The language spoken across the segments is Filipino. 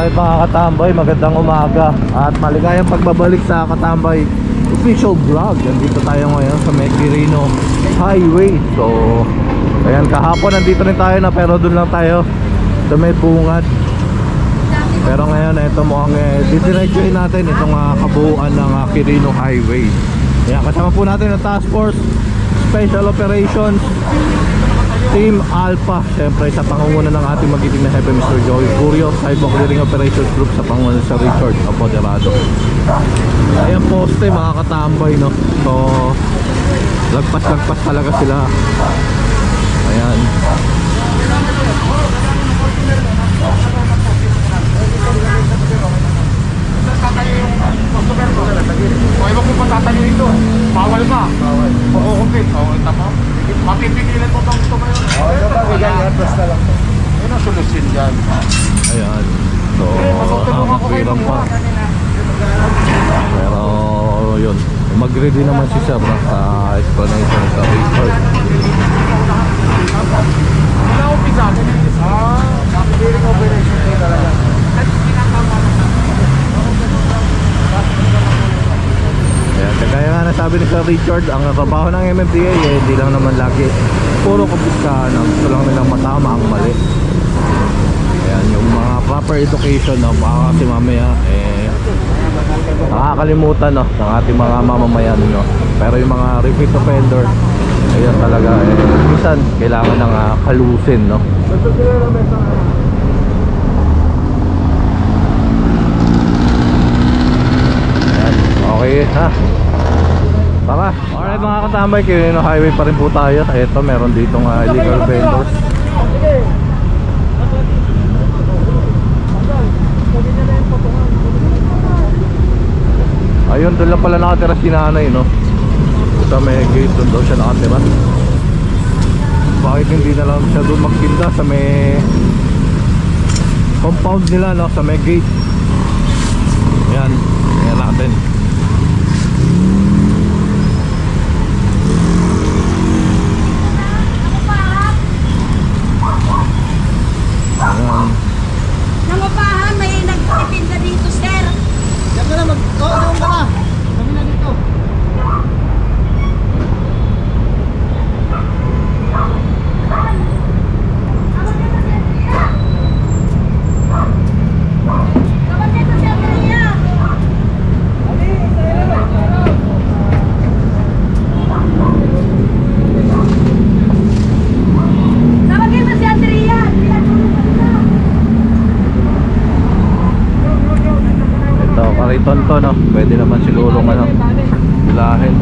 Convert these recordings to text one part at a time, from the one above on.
Alright mga katambay, magandang umaga at maligayang pagbabalik sa Katambay official vlog. Nandito tayo ngayon sa Quirino Highway. So ayan, kahapon nandito rin tayo na, pero doon lang tayo sa may bungad. Pero ngayon ito mukhang didiretsuhin natin itong kabuuan ng Quirino Highway. Ayan, kasama po natin ang Task Force Special Operations Team Alpha, syempre sa pangunguna ng ating magiting na Hepe Mr. Joey Curio, Sidewalk Clearing Operations Group sa pangunguna sa Richard Apoderado. Ayan poste mga katambay, no? So lagpas-lagpas talaga sila. Ayan. Huwag mo pa tatayo ito. Bawal ba? Bawal. Makukumpit. Oo, tama. Mapipigilan mo bang ito ngayon? Oo, ito ba? Bigyan-atas na lang. Yun ang solusyon dyan. Ayan. So, matulungan pa. Pero, yun. Mag-ready naman si Sir sa explanation sa Richard. Wala akong pisa. Clearing operation ko talaga. Kaya nga nasabi ni Sir Richard, ang trabaho ng MMDA hindi lang naman lagi puro kumpiskahan, gusto lang nilang matama ang mali. Ayan, yung mga proper education, no? Baka kasi mamaya nakakalimutan, no, ng ating mga mamamayan, no? Pero yung mga repeat offender, ayan talaga minsan kailangan ng kalusin, no? Ayan, okay ha. Tara. Alright mga katambay, Quirino Highway pa rin po tayo. Ito meron ditong illegal vendors. Ayun, doon lang pala nakatira si nanay, no? Sa may gate, doon daw siya nakatira. Bakit hindi na lang siya doon magtinda sa may compound nila, no? Sa may gate. Ayan, ayan natin. Nangupahan, may nagtitinda dito, sir. Diyan ka na, doon ka na. Kami na dito. Kariton to, no? Pwede naman siguro bilahin.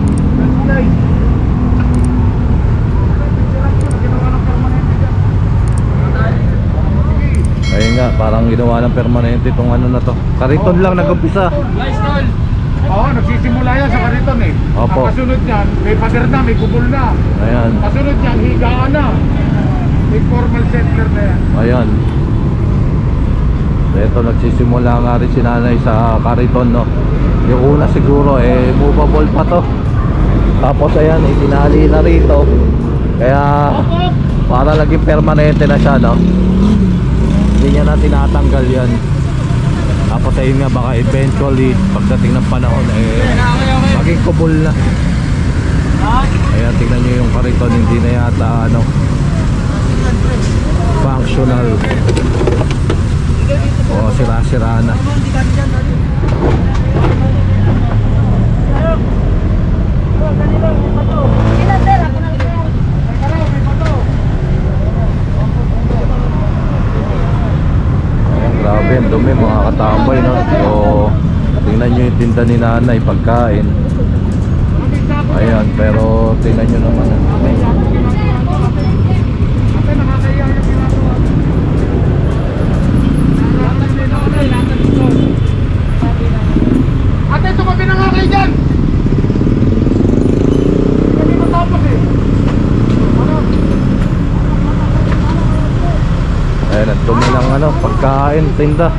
Ayun nga, parang ginawa ng permanente itong ano na to. Kariton lang nag-umpisa. Oo, nagsisimula yan sa Kariton eh. Opo. Ang kasunod yan, may pader na, may kubol na. Ayan. Kasunod yan, higaan na. May formal settler na yan. Ayan. Ito, nagsisimula nga rin si nanay sa Kariton, no? Yung una siguro movable pa to. Tapos ayan, itinali na rito. Kaya para laging permanente na siya, no? Hindi niya na tinatanggal yan. Tapos ayun nga, baka eventually pagdating ng panahon maging kubol na. Ayan, tingnan nyo yung Kariton, hindi na yata functional. O sira-sira na. Ayan, grabe, ang dumi mga katambay, no? So tingnan nyo yung tinda ni nanay, pagkain. Ayan, pero tingnan nyo naman Ate, tumabi na nga kayo dyan! Hindi matapos eh. Ayan, ang dumi ng pagkain, tinda.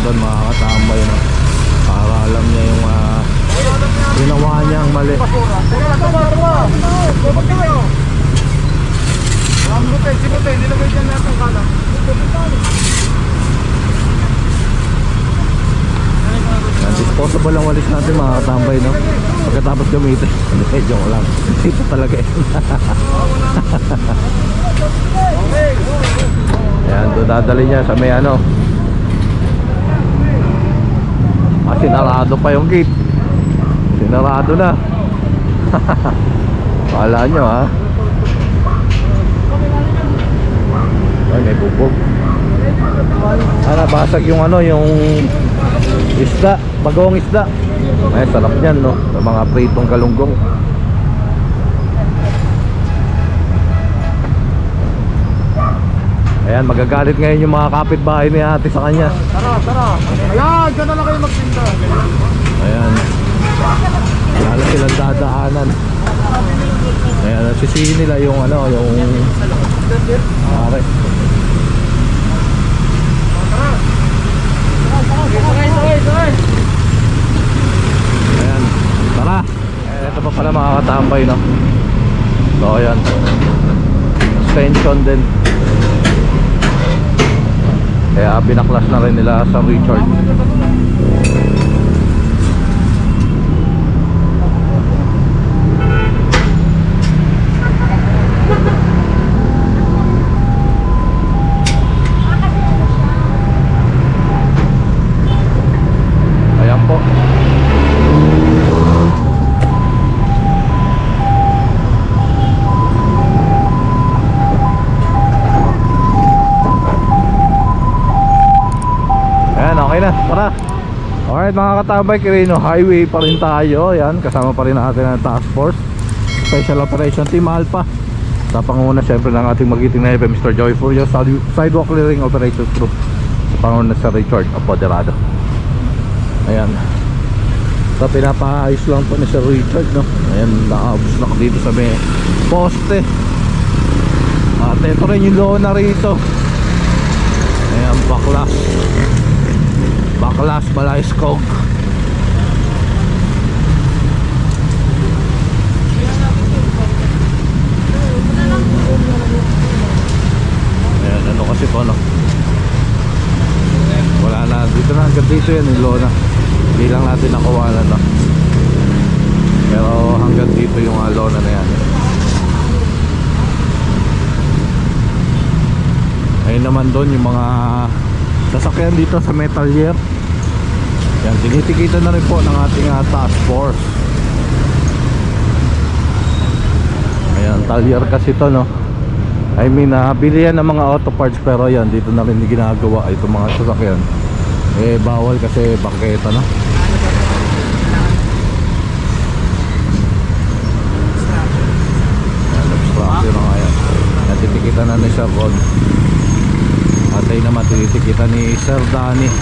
doon mga katambay, no? Para alam niya yung ginawa niyang mali. Yan, disposable lang walis natin mga katambay, no? Pagkatapos gamitin. Hindi, joke lang. Ito talaga yun. Ayan, doon dadali niya sa may ano. Sinarado pa yung gate. Sinarado na. Kala nyo ha. Ay, may bubog. Nabasag yung ano, yung isda, bagong isda. Ay, sarap yan, no? Sa mga pritong galunggong. Ayan, magagalit ngayon yung mga kapitbahay ni ate sa kanya. Tara. Ayan, dyan na lang kayo magpinta. Ayan. Lalo silang dadaanan. Ayan, sisihin nila yung ano, yung pare. Ayan, tara. Ayan, ito pa pala mga katambay, no? So, ayan. Extension din. Kaya binaklas na rin nila sa Richard. Ayan po. Okay na, tara. Alright mga katambay, Quirino Highway pa rin tayo. Yan, kasama pa rin natin ang Task Force Special Operation Team Alpha. Sa panguna syempre ng ating magiting na FM, Mr. Joy Furio, Sidewalk Clearing Operations Group. Sa panguna sa Richard Apoderado. Ayan. So pinapaayos lang po ni Sir Richard, no? Ayan, nakaabos na dito sa may poste. At ito rin yung lona rito. Ayan, baklas Balaiskog. Ayan, ano kasi po, no? Wala na, dito na, hanggang dito yan yung lona. Hindi lang natin nakuha na, no? Pero hanggang dito yung lona na yan. Ayun naman doon yung mga sasakyan dito sa Metal Year. Yan, tinitikitan na rin po ng ating task force. Ayan, Talyer kasi to, no? I mean, bili yan ng mga auto parts, pero yan, dito na rin ginagawa itong mga sasakyan. Eh, bawal kasi bangketa, no? Yan, obstruction na nga yan. Yan, titikitan na ni Sir Rod. At ay naman, titikitan ni Sir Danny.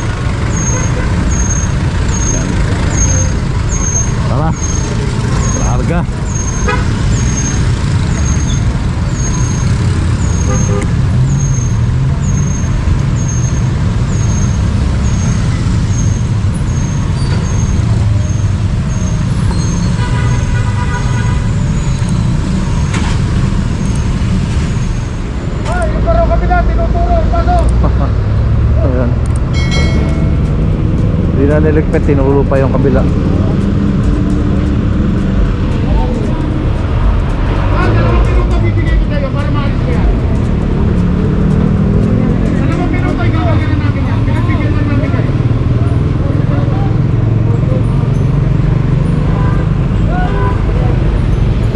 Yan. Tara, larga. Ayan. Hindi na niligpit, tinulo pa yung kabila.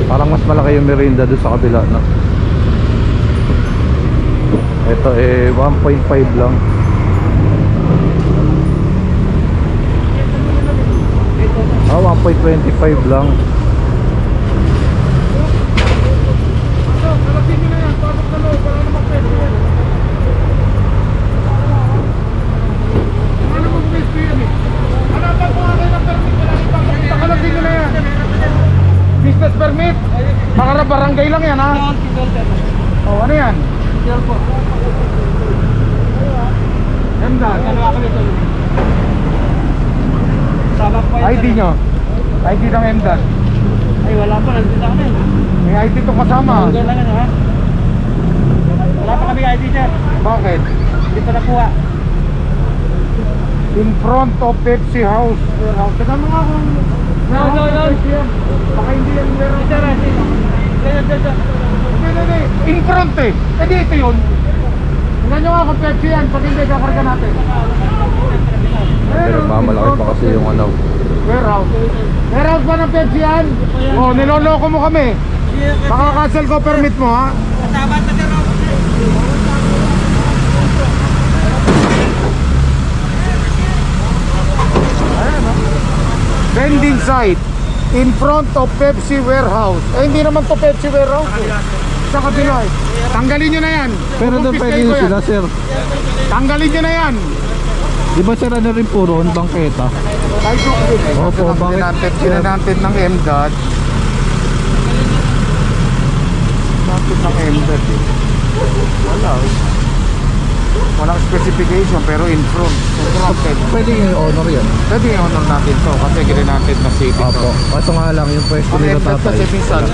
Parang mas malaki yung merinda doon sa kabila, no? Ito 1.5 lang. Ah, 1.25 lang. Business permit. Mga barangay lang yan, ha? Oh, ano yan? MDAT. ID nyo? ID ng MDAT? Ay, wala pa. Nandito kami. May ID itong kasama. Kailangan, ha? Wala pa kami ID, sir. Bakit? Hindi pa nakuha. In front of Pepsi House. Teka mo nga kung... No. Baka hindi yan meron. Sir, sir. Hindi. In front eh. Eh dito yun. Tingnan nyo nga kung Pepsi yan. Pag hindi, kakarga natin. Pero mamalaki pa kasi yung ano. Warehouse. Warehouse ba ng Pepsi yan? Oh, niloloko mo kami. Baka cancel ko permit mo ha. Kasama sa sir. Vending site in front of Pepsi Warehouse. Eh hindi naman to Pepsi Warehouse eh. Sa kabila eh. Tanggalin nyo na yan. Pero doon pwede Kukumpiskahin ko yun yan. sila, sir. Tanggalin nyo na yan. Di ba sir, ano rin puro, bangketa? Kahit yung Opo, bakit? Sinanatid ng MDOT. Sinanatid ng MDOT eh. Wala eh. Walang specification pero in front. Contracted. Pwede yung honor yan. Pwede i-honor natin to kasi grinanted na city to. Opo. Kaso nga lang, yung pwesto Ang nila MDOT tatay. kasi minsan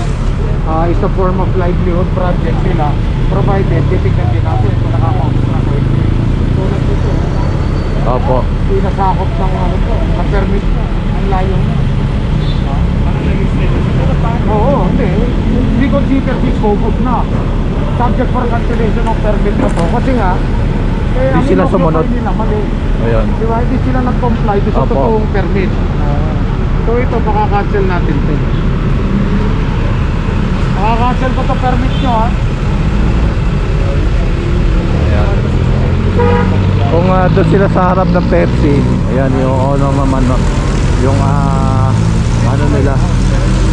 is a form of livelihood project nila, provided titignan din natin kung nakaka-construct. Tulad dito, Opo. hindi nasakop ng ano to, ng permit ang layo na. Oo, hindi. Hindi consider this focus na. Subject for cancellation of permit na to. Kasi nga, Hindi ang sila inoccupy sumunod. nila, mali. Ayan. Di ba? Hindi sila nag-comply doon sa Opo. totoong permit. So ito, baka-cancel natin ito. Baka-cancel ko to permit nyo ha. Ayan. Kung doon sila sa harap ng Pepsi, ayan yung honor naman, no? Yung ano nila,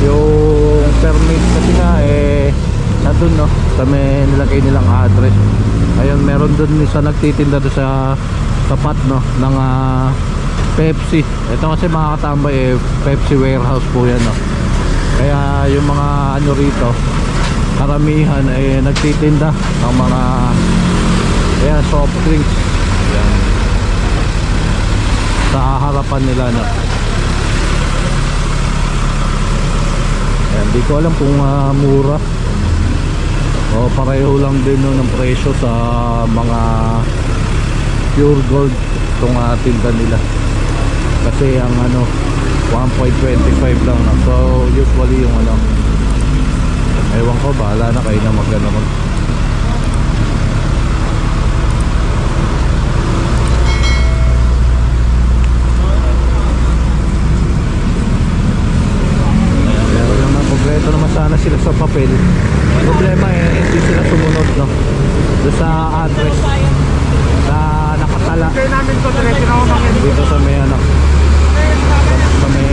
yung permit kasi nga nandun, no, sa may nilagay nilang address. Ayun, meron doon isa nagtitinda doon sa tapat, no, ng Pepsi. Ito kasi mga katambay Pepsi warehouse po yan, no. Kaya yung mga ano rito, karamihan nagtitinda ng mga soft drinks. Ayan. Sa harapan nila, no. Ayan, di ko alam kung mura o pareho lang din no, ng presyo sa mga pure gold itong tinda nila. Kasi ang ano 1.25 lang na. So usually yung ano, ewan ko, bahala na kayo na mag-ano mag pero yung kompleto naman sana sila sa papel. Problema hindi sila sumunod, no, doon sa address na nakatala Kaya namin to diretso na ako ng dito sa may ano, sa may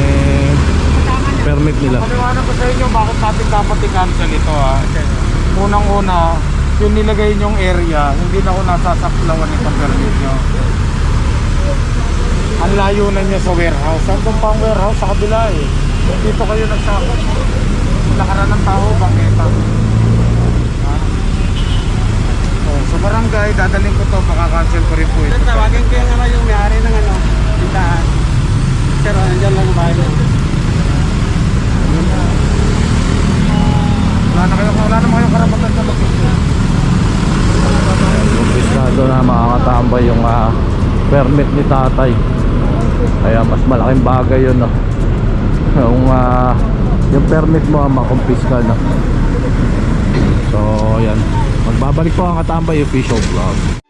permit nila. Paliwanag ko sa inyo bakit natin dapat i-cancel ito ha. Unang-una, yung nilagay nyong area, hindi na ako nasasaklawan itong permit nyo. Ang layo na nyo sa warehouse. Saan doon pa ang warehouse? Sa kabila eh. Dito kayo nagsakot. Lakaran ng tao, bangketa. Ha? So, sa barangay, dadaling ko to, makakancel ko rin po ito. Tawagin ko yung yung may-ari ng tindahan. Pero nandiyan lang yung bahay niya. Wala naman kayong karapatan sa mag-issue. Kumpiskado na makakatambay yung permit ni tatay. Kaya mas malaking bagay yun, no? Yung permit mo makumpiska, no? So yan, magbabalik po ang Katambay official vlog.